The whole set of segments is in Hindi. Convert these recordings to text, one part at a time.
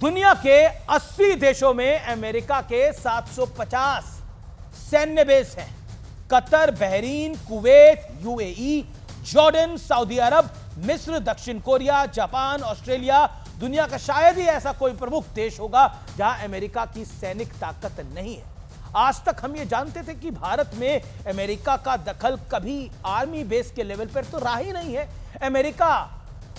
दुनिया के 80 देशों में अमेरिका के 750 सैन्य बेस हैं। Qatar, Bahrain, Kuwait, UAE, Jordan, Saudi अरब, मिस्र, दक्षिण कोरिया, जापान, ऑस्ट्रेलिया, दुनिया का शायद ही ऐसा कोई प्रमुख देश होगा जहां अमेरिका की सैनिक ताकत नहीं है। आज तक हम ये जानते थे कि भारत में अमेरिका का दखल कभी आर्मी बेस के लेवल पर तो रहा ही नहीं है।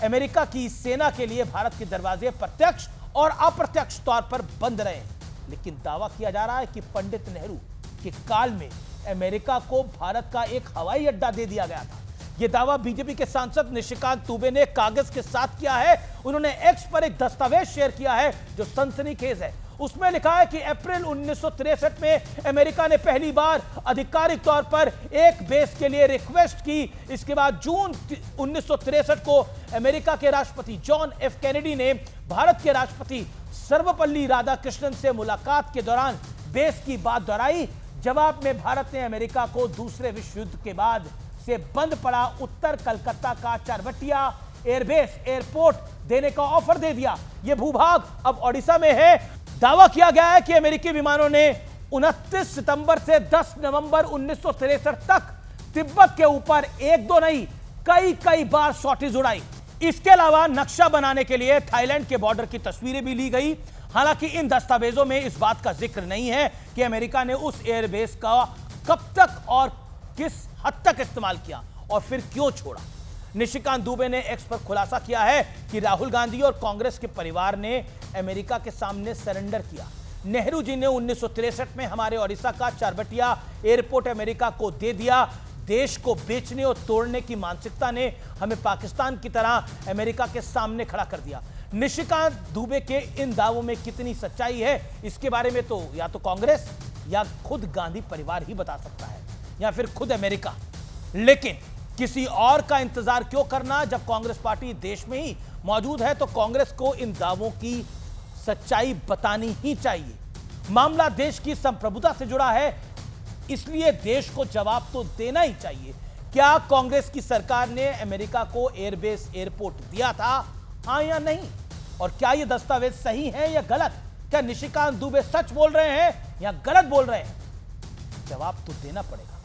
अमेरिका की सेना के लिए भारत के दरवाजे प्रत्यक्ष और अप्रत्यक्ष तौर पर बंद रहे हैं। लेकिन दावा किया जा रहा है कि पंडित नेहरू के काल में अमेरिका को भारत का एक हवाई अड्डा दे दिया गया था। यह दावा बीजेपी के सांसद निशिकांत दुबे ने कागज के साथ किया है। उन्होंने एक्स पर एक दस्तावेज शेयर किया है जो सनसनीखेज है। उसमें लिखा है कि अप्रैल 1963 में अमेरिका ने पहली बार आधिकारिक तौर पर एक बेस के लिए रिक्वेस्ट की। इसके बाद जून 1963 को अमेरिका के राष्ट्रपति जॉन एफ कैनेडी ने भारत के राष्ट्रपति सर्वपल्ली राधाकृष्णन से मुलाकात के दौरान बेस की बात दोहराई। जवाब में भारत ने अमेरिका को दूसरे विश्व युद्ध के बाद से बंद पड़ा उत्तर कलकत्ता का चारवटिया एयरबेस एयरपोर्ट देने का ऑफर दे दिया। यह भूभाग अब ओडिशा में है। दावा किया गया है कि अमेरिकी विमानों ने 29 सितंबर से 10 नवंबर 1963 तक तिब्बत के ऊपर एक दो नहीं कई बार सॉटीज उड़ाई। इसके अलावा नक्शा बनाने के लिए थाईलैंड के बॉर्डर की तस्वीरें भी ली गई। हालांकि इन दस्तावेजों में इस बात का जिक्र नहीं है कि अमेरिका ने उस एयरबेस का कब तक और किस हद तक इस्तेमाल किया और फिर क्यों छोड़ा। निशिकांत दुबे ने एक्स पर खुलासा किया है कि राहुल गांधी और कांग्रेस के परिवार ने अमेरिका के सामने सरेंडर किया। नेहरू जी ने 1963 में हमारे ओडिशा का चारवटिया एयरपोर्ट अमेरिका को दे दिया। देश को बेचने और तोड़ने की मानसिकता ने हमें पाकिस्तान की तरह अमेरिका के सामने खड़ा कर दिया। निशिकांत दुबे के इन दावों में कितनी सच्चाई है, इसके बारे में तो या तो कांग्रेस या खुद गांधी परिवार ही बता सकता है या फिर खुद अमेरिका। लेकिन किसी और का इंतजार क्यों करना जब कांग्रेस पार्टी देश में ही मौजूद है। तो कांग्रेस को इन दावों की सच्चाई बतानी ही चाहिए। मामला देश की संप्रभुता से जुड़ा है, इसलिए देश को जवाब तो देना ही चाहिए। क्या कांग्रेस की सरकार ने अमेरिका को एयरबेस एयरपोर्ट दिया था, हां या नहीं? और क्या यह दस्तावेज सही है या गलत? क्या निशिकांत दुबे सच बोल रहे हैं या गलत बोल रहे हैं? जवाब तो देना पड़ेगा।